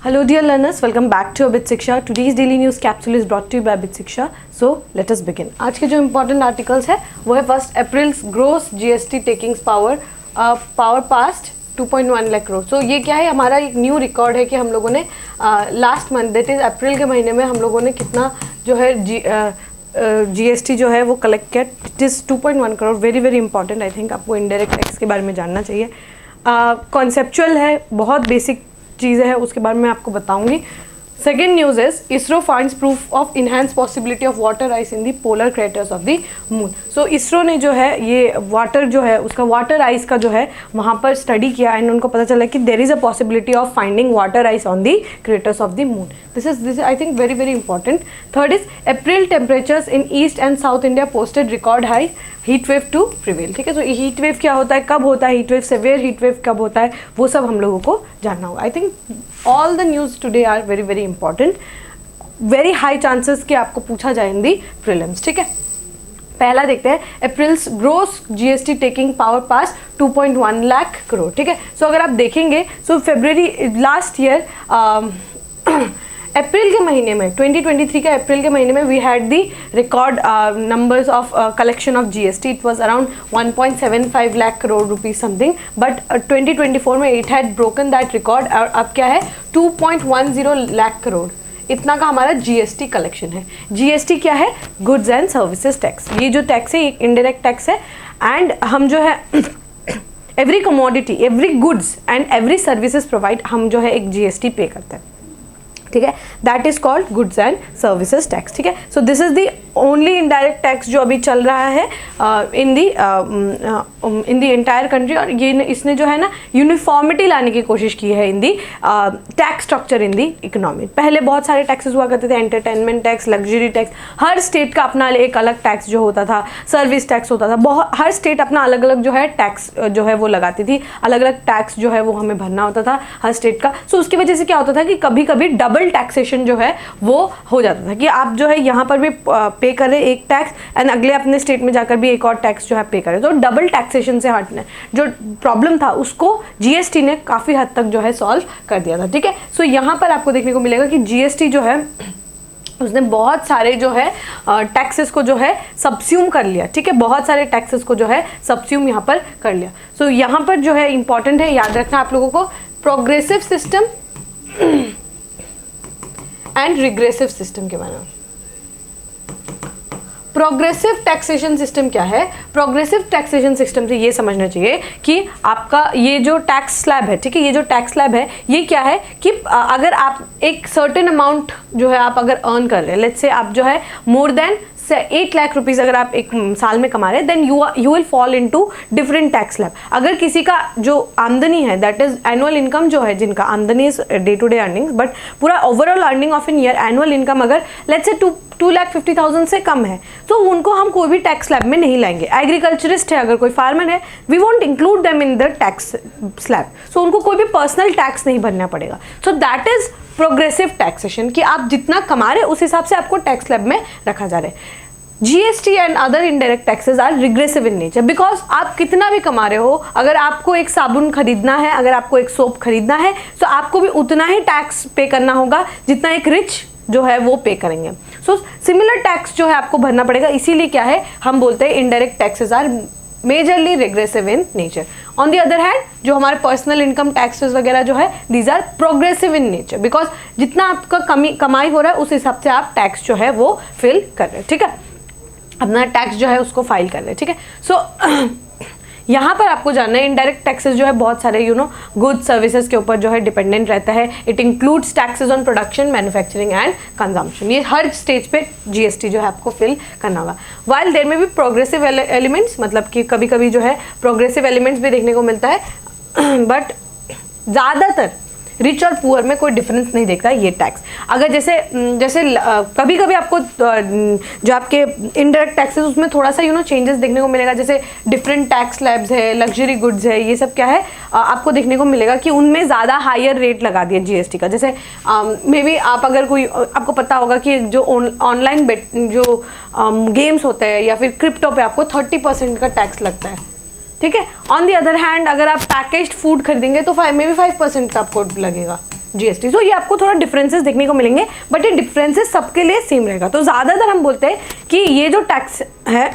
Hello dear learners, welcome back to Abit Shiksha. Today's daily news capsule is brought to you by Abit Shiksha. So let us begin. आज के जो important articles है वो है 1 April's gross GST takings power past 2.1 lakh crore. So ये क्या है, हमारा एक न्यू रिकॉर्ड है कि हम लोगों ने लास्ट मंथ दैट इज अप्रैल के महीने में हम लोगों ने कितना जो है GST जो है वो कलेक्ट किया. It is 2.1 crore. Very very important. I think आपको इनडायरेक्ट टैक्स के बारे में जानना चाहिए. कॉन्सेप्चुअल है, बहुत बेसिक चीज़ें हैं, उसके बारे में आपको बताऊंगी. Second news is ISRO finds proof of enhanced possibility of water ice in the polar craters of the moon. So ISRO ने जो है ये वाटर जो है उसका वाटर आइस का जो है वहाँ पर स्टडी किया एंड उनको पता चला कि there is a possibility of finding water ice on the craters of the moon. This I think very very important. Third is April temperatures in east and south India posted record high, heat wave to prevail. ठीक है, तो heat wave क्या होता है, कब होता है heat wave, severe heat wave कब होता है, वो सब हम लोगों को जानना होगा. I think all the news today are very very important. Very high chances कि आपको पूछा जाए इन दी प्रीलिम्स. ठीक है, पहला देखते हैं अप्रैल्स ग्रोस GST टेकिंग पावर पास 2.1 लाख करोड़. ठीक है, सो अगर आप देखेंगे सो फरवरी लास्ट ईयर अप्रैल के महीने में 2023 के अप्रैल के महीने में we had the record numbers of collection of GST. It was around 1.75 lakh crore rupees something, but 2024 में it had broken that record. और अब क्या है 2.10 लाख करोड़ इतना का हमारा GST कलेक्शन है. GST क्या है, गुड्स एंड सर्विसेज टैक्स. ये जो टैक्स है एक इनडायरेक्ट टैक्स है एंड हम जो है every commodity, every goods and every services provide हम जो है एक GST पे करते हैं. ठीक है, that is called goods and services tax. ठीक है, so this is the only indirect tax जो अभी चल रहा है इन दी एंटायर कंट्री. और ये इसने जो है ना यूनिफॉर्मिटी लाने की कोशिश की है in the tax structure in the economy. पहले बहुत सारे टैक्सेस हुआ करते थे, एंटरटेनमेंट टैक्स, लग्जरी टैक्स, हर स्टेट का अपना एक अलग टैक्स जो होता था, सर्विस टैक्स होता था. बहुत हर स्टेट अपना अलग अलग जो है टैक्स जो है वो लगाती थी, अलग अलग टैक्स जो है वो हमें भरना होता था हर स्टेट का. सो उसकी वजह से क्या होता था कि कभी कभी डबल टैक्सेशन जो है वो हो जाता था कि आप जो है यहाँ पर भी पे करें एक टैक्स एंड अगले अपने स्टेट में जाकर भी एक और टैक्स जो है पे करें. तो डबल टैक्सेशन से हटना जो प्रॉब्लम था उसको GST ने काफ़ी हद तक जो है सॉल्व कर दिया था. ठीक है, सो यहाँ पर आपको देखने को मिलेगा कि GST जो है उसने बहुत सारे जो है टैक्सेस को जो है सब्स्यूम कर लिया. ठीक है, बहुत सारे टैक्सेस को जो है सब्स्यूम यहाँ पर कर लिया. सो यहाँ पर जो है इंपॉर्टेंट है याद रखना आप लोगों को progressive system and regressive system के बारे में. प्रोग्रेसिव टैक्सेशन सिस्टम क्या है, प्रोग्रेसिव टैक्सेशन सिस्टम से ये समझना चाहिए कि आपका ये जो टैक्स स्लैब है, ठीक है, ये जो टैक्स स्लैब है ये क्या है कि अगर आप एक सर्टेन अमाउंट जो है आप अगर अर्न कर रहे हैं, लेट्स से आप जो है मोर देन 8 लाख रुपीज़ अगर आप एक साल में कमा रहे हैं, then you will fall into different tax slab. अगर किसी का जो आमदनी है दैट इज एनुअल इनकम जो है, जिनका आमदनी is day to day earnings but पूरा overall earning of an year annual income अगर लेट्स से 2,50,000 से कम है, तो उनको हम कोई भी टैक्स स्लैब में नहीं लाएंगे. एग्रीकल्चरिस्ट है, अगर कोई फार्मर है, we won't include them in the tax slab. So उनको कोई भी पर्सनल टैक्स नहीं भरना पड़ेगा. So that is progressive taxation कि आप जितना कमा रहे उस हिसाब से आपको टैक्स स्लैब में रखा जा रहा है. GST and other indirect taxes are regressive in nature because आप कितना भी कमा रहे हो, अगर आपको एक साबुन खरीदना है, अगर आपको एक सोप खरीदना है, तो आपको भी उतना ही टैक्स पे करना होगा जितना एक रिच जो है वो पे करेंगे. सो सिमिलर टैक्स जो है आपको भरना पड़ेगा. इसीलिए क्या है हम बोलते हैं indirect taxes are majorly regressive in nature. On the other hand जो हमारे पर्सनल इनकम टैक्सेस वगैरह जो है these are progressive in nature because जितना आपका कमाई हो रहा है उस हिसाब से आप टैक्स जो है वो फिल कर रहे हैं. ठीक है, अपना टैक्स जो है उसको फाइल कर रहे हैं. ठीक है, सो यहाँ पर आपको जानना है इनडायरेक्ट टैक्सेस जो है बहुत सारे गुड्स सर्विसेज के ऊपर जो है डिपेंडेंट रहता है. It includes taxes on production, manufacturing and consumption. ये हर स्टेज पे GST जो है आपको फिल करना होगा. वाइल देयर में भी प्रोग्रेसिव एलिमेंट्स, मतलब कि कभी कभी जो है प्रोग्रेसिव एलिमेंट्स भी देखने को मिलता है बट ज़्यादातर रिच और पुअर में कोई डिफरेंस नहीं देखता ये टैक्स. अगर जैसे कभी कभी आपको जो आपके इनडायरेक्ट टैक्सेस उसमें थोड़ा सा चेंजेस देखने को मिलेगा. जैसे डिफरेंट टैक्स स्लैब्स है, लग्जरी गुड्स है, ये सब क्या है आपको देखने को मिलेगा कि उनमें ज़्यादा हायर रेट लगा दिया GST का. जैसे मे बी आप अगर कोई आपको पता होगा कि जो ऑनलाइन जो गेम्स होते हैं या फिर क्रिप्टो पे आपको 30% का टैक्स लगता है. ठीक है, ऑन दी अदर हैंड अगर आप पैकेज्ड फूड खरीदेंगे तो मे बी 5% का आपको लगेगा. जीएसटी। तो ये आपको थोड़ा डिफरेंसेस देखने को मिलेंगे, बट ये डिफरेंसेस सबके लिए सेम रहेगा। तो ज़्यादातर हम बोलते हैं कि ये जो टैक्स है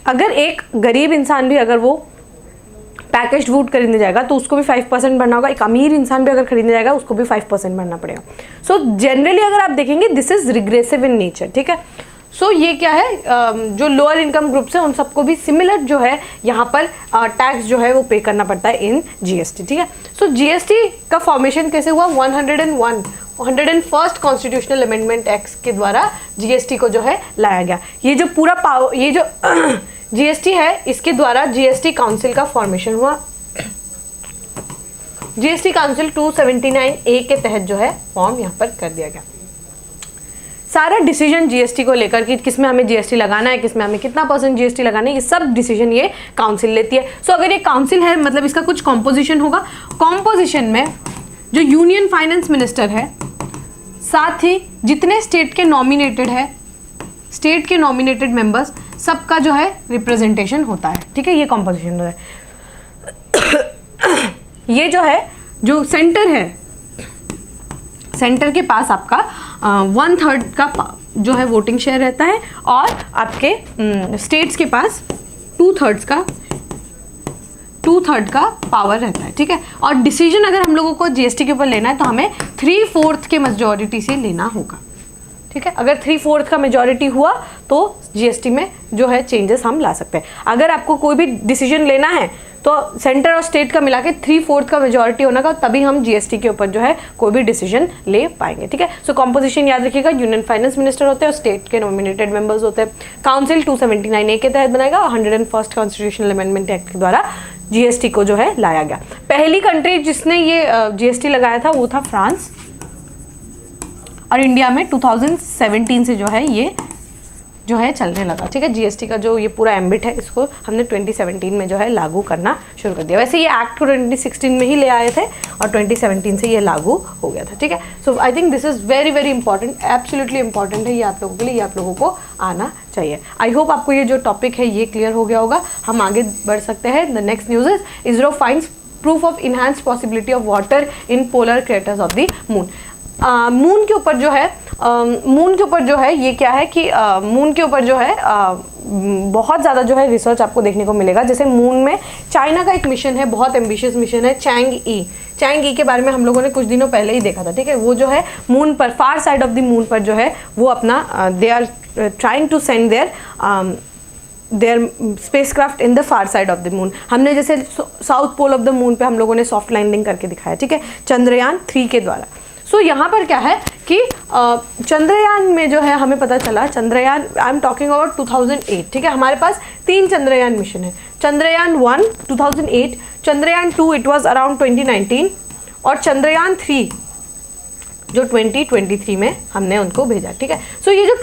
अगर एक गरीब इंसान भी अगर वो पैकेज्ड फूड खरीदने जाएगा तो उसको भी 5% भरना होगा, एक अमीर इंसान भी अगर खरीदने जाएगा उसको भी 5% भरना पड़ेगा। सो जनरली अगर आप देखेंगे this is regressive in nature, ठीक है। सो ये क्या है, जो लोअर इनकम ग्रुप्स है उन सबको भी सिमिलर जो है यहाँ पर टैक्स जो है वो पे करना पड़ता है इन जीएसटी, ठीक है। सो जीएसटी का फॉर्मेशन कैसे हुआ, 101st कॉन्स्टिट्यूशनल अमेंडमेंट एक्ट के द्वारा जीएसटी को जो है लाया गया। ये जो पूरा पावर, ये जो जीएसटी है इसके द्वारा जीएसटी काउंसिल का फॉर्मेशन हुआ। जीएसटी काउंसिल 279A के तहत जो है फॉर्म यहाँ पर कर दिया गया। सारा डिसीजन जीएसटी को लेकर कि किसमें हमें जीएसटी लगाना है, किसमें हमें कितना % जीएसटी लगाना है, ये सब डिसीजन ये काउंसिल लेती है। सो अगर ये काउंसिल है मतलब इसका कुछ कॉम्पोजिशन होगा। कॉम्पोजिशन में जो यूनियन फाइनेंस मिनिस्टर है, साथ ही जितने स्टेट के नॉमिनेटेड है, स्टेट के नॉमिनेटेड मेंबर्स सबका जो है रिप्रेजेंटेशन होता है, ठीक है। ये कॉम्पोजिशन है। ये जो है, जो सेंटर है, सेंटर के पास आपका 1/3 का जो है वोटिंग शेयर रहता है और आपके स्टेट्स के पास 2/3 का पावर रहता है, ठीक है। और डिसीजन अगर हम लोगों को जीएसटी के ऊपर लेना है तो हमें 3/4 के मेजॉरिटी से लेना होगा, ठीक है। अगर 3/4 का मेजॉरिटी हुआ तो जीएसटी में जो है चेंजेस हम ला सकते हैं। अगर आपको कोई भी डिसीजन लेना है तो सेंटर और स्टेट का मिला के 3/4 का मेजॉरिटी होना का, तभी हम जीएसटी के ऊपर जो है कोई भी डिसीजन ले पाएंगे, ठीक है। सो कॉम्पोजिशन याद रखिएगा, यूनियन फाइनेंस मिनिस्टर होते हैं और स्टेट के नॉमिनेटेड मेंबर्स होते हैं। काउंसिल 279A के तहत बनाएगा और 101st कॉन्स्टिट्यूशनल अमेंडमेंट एक्ट के द्वारा जीएसटी को जो है लाया गया। पहली कंट्री जिसने ये जीएसटी लगाया था वो था फ्रांस, और इंडिया में 2017 से जो है ये जो है चलने लगा, ठीक है। जीएसटी का जो ये पूरा एम्बिट है इसको हमने 2017 में जो है लागू करना शुरू कर दिया। वैसे ये एक्ट 2016 में ही ले आए थे और 2017 से ये लागू हो गया था, ठीक है। So I think this is very very important, absolutely important है ये आप लोगों के लिए, ये आप लोगों को आना चाहिए। आई होप आपको ये जो टॉपिक है ये क्लियर हो गया होगा। हम आगे बढ़ सकते हैं। The next news is ISRO finds proof of enhanced possibility of water in polar craters of the moon. Moon के ऊपर जो है ये क्या है कि मून के ऊपर जो है बहुत ज़्यादा जो है रिसर्च आपको देखने को मिलेगा। जैसे मून में चाइना का एक मिशन है, बहुत एम्बिशियस मिशन है, चैंग ई के बारे में हम लोगों ने कुछ दिनों पहले ही देखा था, ठीक है। वो जो है मून पर, far side of the moon पर जो है वो अपना they are trying to send their spacecraft in the far side of the moon. हमने जैसे south pole of the moon पे हम लोगों ने सॉफ्ट लैंडिंग करके दिखाया, ठीक है, चंद्रयान 3 के द्वारा। सो यहाँ पर क्या है कि चंद्रयान में जो है हमें पता चला, Chandrayaan I am talking about 2008, ठीक है। हमारे पास 3 चंद्रयान मिशन है। Chandrayaan 1 2008, Chandrayaan 2 it was around 2019 और चंद्रयान 3 जो 2023 में हमने उनको भेजा, ठीक है। सो ये जो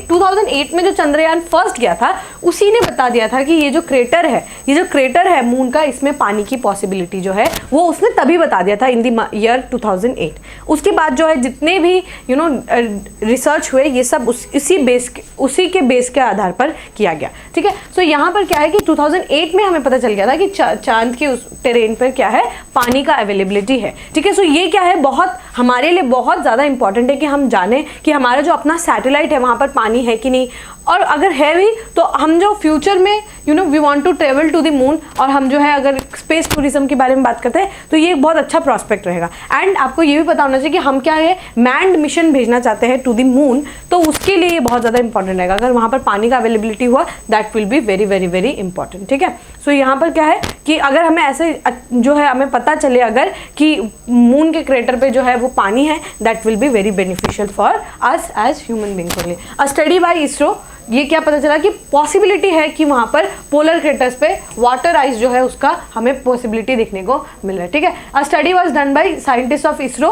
2008 में जो चंद्रयान फर्स्ट गया था उसी ने बता दिया था कि ये जो क्रेटर है मून का, इसमें पानी की पॉसिबिलिटी जो है वो उसने तभी बता दिया था इन द ईयर 2008। उसके बाद जो है जितने भी रिसर्च हुए ये सब उसी के बेस के आधार पर किया गया, ठीक है। सो यहाँ पर क्या है कि 2008 में हमें पता चल गया था कि चांद के उस टेरेन पर क्या है, पानी का अवेलेबिलिटी है, ठीक है। सो ये क्या है, बहुत हमारे लिए बहुत ज़्यादा इंपॉर्टेंट है कि हम जानें कि हमारा जो अपना सैटेलाइट है वहाँ पर पानी है कि नहीं, और अगर है भी तो हम जो फ्यूचर में we want to travel to the moon, और हम जो है अगर स्पेस टूरिज्म के बारे में बात करते हैं तो ये एक बहुत अच्छा प्रॉस्पेक्ट रहेगा। एंड आपको ये भी पता होना चाहिए कि हम क्या है मैन्ड मिशन भेजना चाहते हैं टू द मून, तो उसके लिए ये बहुत ज़्यादा इंपॉर्टेंट रहेगा। अगर वहाँ पर पानी का अवेलेबिलिटी हुआ that will be very very very important, ठीक है। सो यहाँ पर क्या है कि अगर हमें ऐसे जो है हमें पता चले अगर कि मून के क्रेटर पे जो है वो पानी है, that will be very beneficial for us as human beings only. A study by ISRO, ये क्या पता चला कि पॉसिबिलिटी है कि वहाँ पर पोलर क्रेटर्स पे वाटर आइस जो है उसका हमें पॉसिबिलिटी देखने को मिल रहा है, ठीक है। A study was done by scientist of ISRO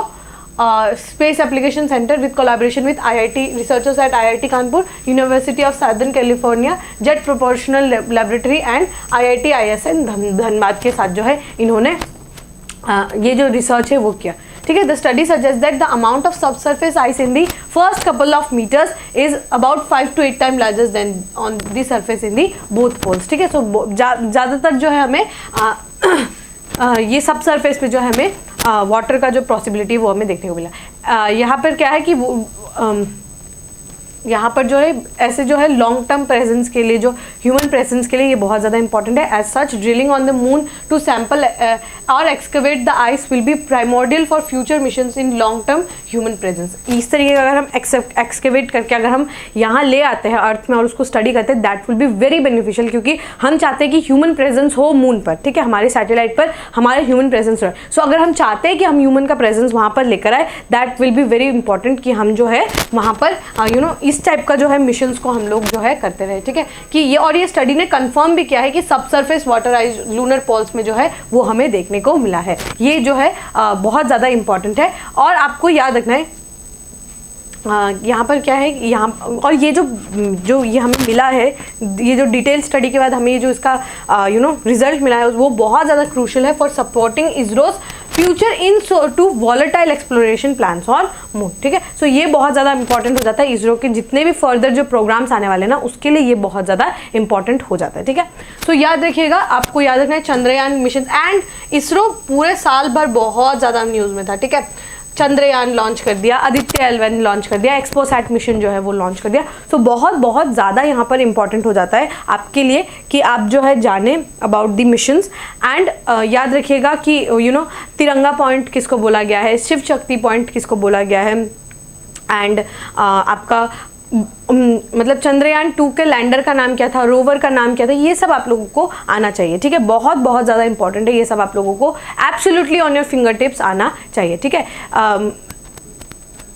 space application centre with collaboration with IIT researchers at IIT Kanpur, university of southern California, jet proportional laboratory and IIT ISN Dhanbad के साथ जो है इन्होंने ये जो रिसर्च है वो किया, ठीक है। The study suggest that the amount of subsurface ice in the first couple of metres is about 5 to 8 time larger than on the surface in the both poles, ठीक है। सो ज़्यादातर जो है हमें ये सब सरफेस पे जो है हमें वाटर का जो पॉसिबिलिटी वो हमें देखने को मिला। यहाँ पर क्या है कि यहाँ पर जो है ऐसे जो है लॉन्ग टर्म प्रेजेंस के लिए, जो ह्यूमन प्रेजेंस के लिए ये बहुत ज़्यादा इंपॉर्टेंट है। As such drilling on the moon to sample और excavate the ice will be primordial for future missions in long term human presence. इस तरीके का अगर हम एक्सकवेट करके अगर हम यहाँ ले आते हैं अर्थ में और उसको स्टडी करते हैं, that will be very beneficial, क्योंकि हम चाहते हैं कि ह्यूमन प्रेजेंस हो मून पर, ठीक है, हमारे सैटेलाइट पर हमारे ह्यूमन प्रेजेंस रहे। सो अगर हम चाहते हैं कि हम ह्यूमन का प्रेजेंस वहाँ पर लेकर आए, that will be very important कि हम जो है वहाँ पर इस टाइप का जो है मिशंस को हम लोग जो है करते रहे, ठीक है। कि ये और ये स्टडी ने कंफर्म भी किया है कि subsurface water ice lunar poles में जो है वो हमें देखने को मिला है। ये जो है बहुत ज़्यादा इंपॉर्टेंट है। और आपको याद रखना है यहाँ पर क्या है, यहाँ और ये जो ये हमें मिला है, ये जो डिटेल स्टडी के बाद हमें ये जो इसका रिजल्ट मिला है वो बहुत ज़्यादा क्रूशियल है for supporting ISRO's future in to volatile exploration plans on moon, ठीक है। सो ये बहुत ज़्यादा इंपॉर्टेंट हो जाता है इसरो के जितने भी फर्दर जो प्रोग्राम्स आने वाले हैं ना, उसके लिए ये बहुत ज़्यादा इंपॉर्टेंट हो जाता है, ठीक है। सो याद रखिएगा, आपको याद रखना है चंद्रयान मिशन एंड इसरो पूरे साल भर बहुत ज़्यादा न्यूज़ में था, ठीक है। चंद्रयान लॉन्च कर दिया, आदित्य L1 लॉन्च कर दिया, एक्सपोसैट मिशन जो है वो लॉन्च कर दिया। सो बहुत ज़्यादा यहाँ पर इंपॉर्टेंट हो जाता है आपके लिए कि आप जो है जाने अबाउट द मिशंस। एंड याद रखिएगा कि तिरंगा पॉइंट किसको बोला गया है, शिव शक्ति पॉइंट किसको बोला गया है, एंड आपका मतलब चंद्रयान 2 के लैंडर का नाम क्या था, रोवर का नाम क्या था, ये सब आप लोगों को आना चाहिए, ठीक है। बहुत ज़्यादा इंपॉर्टेंट है, ये सब आप लोगों को absolutely on your finger tips आना चाहिए, ठीक है।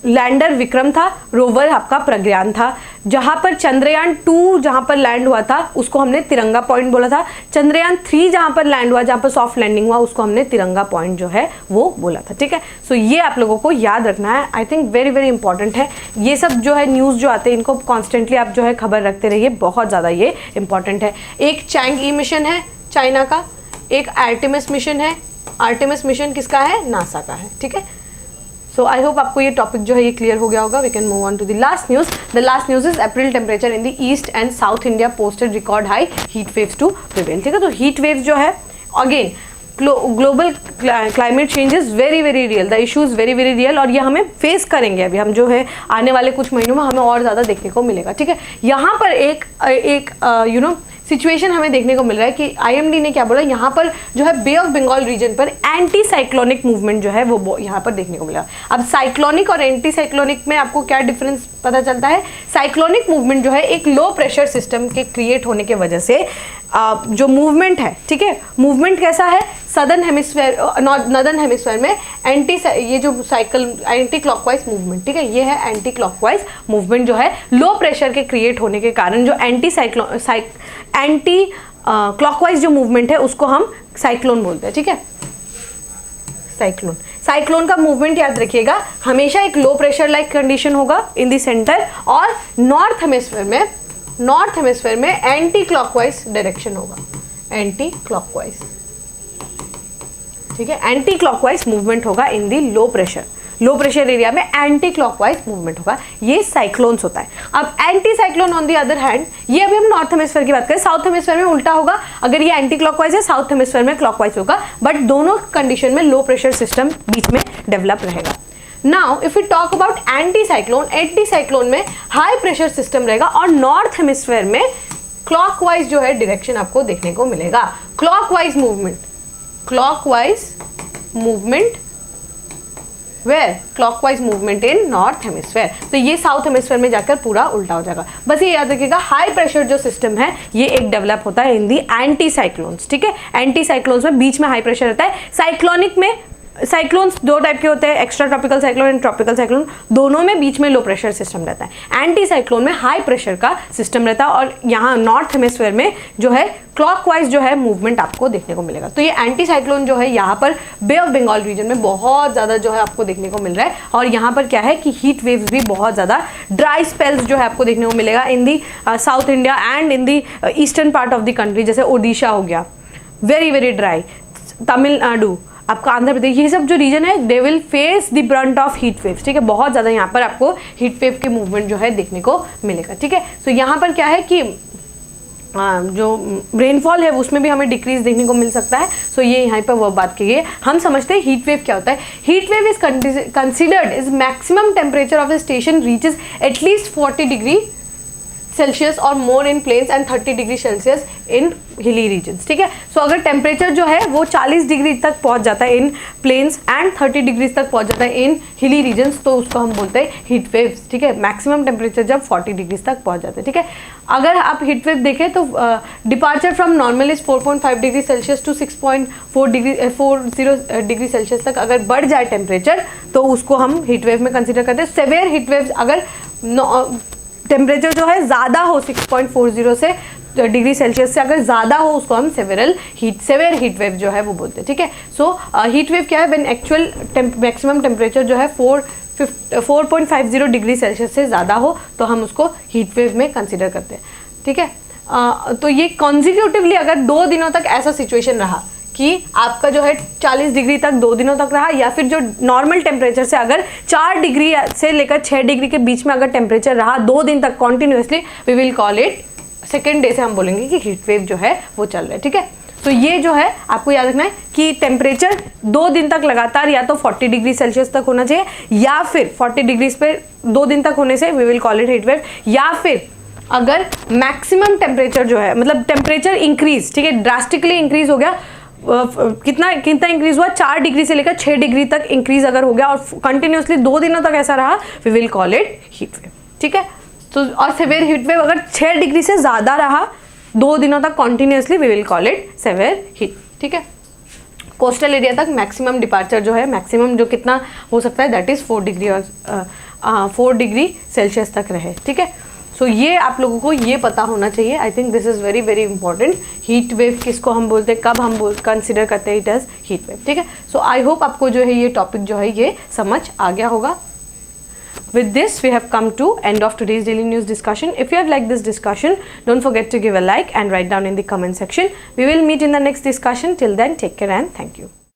लैंडर विक्रम था, रोवर आपका प्रज्ञान था। जहाँ पर चंद्रयान 2 जहाँ पर लैंड हुआ था उसको हमने तिरंगा पॉइंट बोला था। चंद्रयान 3 जहाँ पर लैंड हुआ, जहाँ पर सॉफ्ट लैंडिंग हुआ, उसको हमने तिरंगा पॉइंट जो है वो बोला था, ठीक है। सो ये आप लोगों को याद रखना है, आई थिंक वेरी इंपॉर्टेंट है। ये सब जो है न्यूज़ जो आते हैं इनको कॉन्स्टेंटली आप जो है खबर रखते रहिए, बहुत ज़्यादा ये इंपॉर्टेंट है। एक चैंग-ई मिशन है चाइना का, एक आर्टेमिस मिशन है। आर्टेमिस मिशन किसका है, नासा का है, ठीक है। सो आई होप आपको ये टॉपिक जो है ये क्लियर हो गया होगा। We can move on to the last news. The last news is April temperature in the east and south India posted record high, heat waves to prevail, ठीक है। तो हीट वेव्स जो है again global climate change is very real, the issue is very real, और ये हमें face करेंगे अभी हम जो है आने वाले कुछ महीनों में, हमें और ज़्यादा देखने को मिलेगा, ठीक है। यहाँ पर एक सिचुएशन हमें देखने को मिल रहा है कि IMD ने क्या बोला, यहाँ पर जो है बे ऑफ बंगाल रीजन पर एंटी साइक्लोनिक मूवमेंट जो है वो यहाँ पर देखने को मिला। अब साइक्लोनिक और एंटी साइक्लोनिक में आपको क्या डिफरेंस पता चलता है। साइक्लोनिक मूवमेंट जो है एक लो प्रेशर सिस्टम के क्रिएट होने के वजह से जो मूवमेंट है, ठीक है, मूवमेंट कैसा है, सदर्न हेमिस्फेयर नॉर्दर्न हेमिस्फेयर में ये जो साइकिल एंटी क्लॉकवाइज मूवमेंट, ठीक है, ये है एंटी क्लॉकवाइज मूवमेंट जो है लो प्रेशर के क्रिएट होने के कारण जो एंटी क्लॉकवाइज जो मूवमेंट है उसको हम साइक्लोन बोलते हैं, ठीक है। साइक्लोन का मूवमेंट याद रखिएगा हमेशा एक लो प्रेशर लाइक कंडीशन होगा इन द सेंटर, और नॉर्थ हेमिस्फेयर में एंटी क्लॉकवाइज डायरेक्शन होगा, एंटी क्लॉकवाइज, ठीक है, एंटी क्लॉकवाइज मूवमेंट होगा इन दी लो प्रेशर एरिया में एंटी क्लॉकवाइज मूवमेंट होगा, ये साइक्लोन्स होता है। अब anti cyclone on the other hand, ये अभी हम नॉर्थ हेमिस्फेयर की बात करें, साउथ हेमिस्फेयर में उल्टा होगा, अगर ये एंटी क्लॉकवाइज है साउथ हेमिस्फेयर में क्लॉकवाइज होगा, बट दोनों कंडीशन में लो प्रेशर सिस्टम बीच में डेवलप रहेगा। Now if you talk about anti cyclone में हाई प्रेशर सिस्टम रहेगा और नॉर्थ हेमिस्फेयर में क्लॉकवाइज जो है डायरेक्शन आपको देखने को मिलेगा। Clockwise movement where clockwise movement in north hemisphere, तो ये साउथ हेमिस्फेयर में जाकर पूरा उल्टा हो जाएगा। बस ये याद रखिएगा हाई प्रेशर जो सिस्टम है ये एक डेवलप होता है इन दी एंटी साइक्लोन्स, ठीक है। एंटी साइक्लोन्स में बीच में हाई प्रेशर रहता है। साइक्लोनिक में साइक्लोन्स दो टाइप के होते हैं, extra tropical cyclone and tropical cyclone, दोनों में बीच में लो प्रेशर सिस्टम रहता है। एंटी साइक्लोन में हाई प्रेशर का सिस्टम रहता है और यहाँ नॉर्थ हेमिस्फेयर में जो है क्लॉकवाइज जो है मूवमेंट आपको देखने को मिलेगा। तो ये एंटी साइक्लोन जो है यहाँ पर बे ऑफ बंगाल रीजन में बहुत ज़्यादा जो है आपको देखने को मिल रहा है, और यहाँ पर क्या है कि हीट वेव्स भी बहुत ज़्यादा, ड्राई स्पेल्स जो है आपको देखने को मिलेगा in the South India and in the eastern part of the country, जैसे ओडिशा हो गया, वेरी ड्राई, तमिलनाडु, आपका आंध्र प्रदेश, ये सब जो रीजन है they will face the Brunt of heat waves, ठीक है। बहुत ज़्यादा यहाँ पर आपको हीट वेव के मूवमेंट जो है देखने को मिलेगा, ठीक है। सो यहाँ पर क्या है कि जो रेनफॉल है उसमें भी हमें डिक्रीज देखने को मिल सकता है। सो ये यहाँ पर वो बात की है। हम समझते हैं हीट वेव क्या होता है। Heat wave is considered is maximum temperature of the station reaches at least 40 degree Celsius और more in plains and 30 degree Celsius in hilly regions, ठीक है। सो अगर टेम्परेचर जो है वो 40 डिग्री तक पहुंच जाता है इन प्लेन्स एंड 30 डिग्री तक पहुंच जाता है इन हिली रीजन्स, तो उसको हम बोलते हैं हीट वेव्स, ठीक है। मैक्सिमम टेम्परेचर जब 40 डिग्री तक पहुंच जाते हैं, ठीक है। अगर आप हीट वेव देखें तो departure from normal is 4.5 degree Celsius to 6.40 degree Celsius तक अगर बढ़ जाए टेम्परेचर तो उसको हम हीट वेव में कंसिडर करते हैं। सेवेयर हीट वेव्स अगर टेम्परेचर जो है ज़्यादा हो 6.40 से डिग्री सेल्सियस से अगर ज़्यादा हो उसको हम सेवेयर हीट वेव जो है वो बोलते हैं, ठीक है। सो हीट वेव क्या है, व्हेन एक्चुअल मैक्सिमम टेम्परेचर जो है 4.50 डिग्री सेल्सियस से ज़्यादा हो तो हम उसको हीट वेव में कंसिडर करते हैं, ठीक है। तो ये कॉन्जिक्यूटिवली अगर 2 दिनों तक ऐसा सिचुएशन रहा कि आपका जो है 40 डिग्री तक 2 दिनों तक रहा, या फिर जो नॉर्मल टेम्परेचर से अगर 4 डिग्री से लेकर 6 डिग्री के बीच में अगर टेम्परेचर रहा 2 दिन तक continuously, we will call it second day से हम बोलेंगे कि हीट वेव जो है वो चल रहा है, ठीक है। तो ये जो है आपको याद रखना है कि टेम्परेचर 2 दिन तक लगातार या तो 40 डिग्री सेल्सियस तक होना चाहिए या फिर 40 डिग्री पे 2 दिन तक होने से we will call it heat wave, या फिर अगर मैक्सिमम टेम्परेचर जो है मतलब टेम्परेचर इंक्रीज, ठीक है, ड्रास्टिकली इंक्रीज हो गया, कितना इंक्रीज हुआ 4 डिग्री से लेकर 6 डिग्री तक इंक्रीज अगर हो गया और कंटिन्यूसली 2 दिनों तक ऐसा रहा, we will call it heat wave, ठीक है। तो और सेवियर हीट वेव अगर 6 डिग्री से ज़्यादा रहा 2 दिनों तक continuously, we will call it severe heat, ठीक है। कोस्टल एरिया तक मैक्सिमम डिपार्चर जो है, मैक्सिमम जो कितना हो सकता है दैट इज़ 4 डिग्री और 4 डिग्री सेल्सियस तक रहे, ठीक है। सो ये आप लोगों को ये पता होना चाहिए। आई think this is very very important. Heat wave किसको हम बोलते हैं, कब हम कंसिडर करते हैं इट एज हीट वेव, ठीक है। सो आई होप आपको जो है ये टॉपिक जो है ये समझ आ गया होगा। With this, we have come to end of today's daily news discussion. If you have liked this discussion, don't forget to give a like and write down in the comment section. We will meet in the next discussion. Till then, take care and thank you.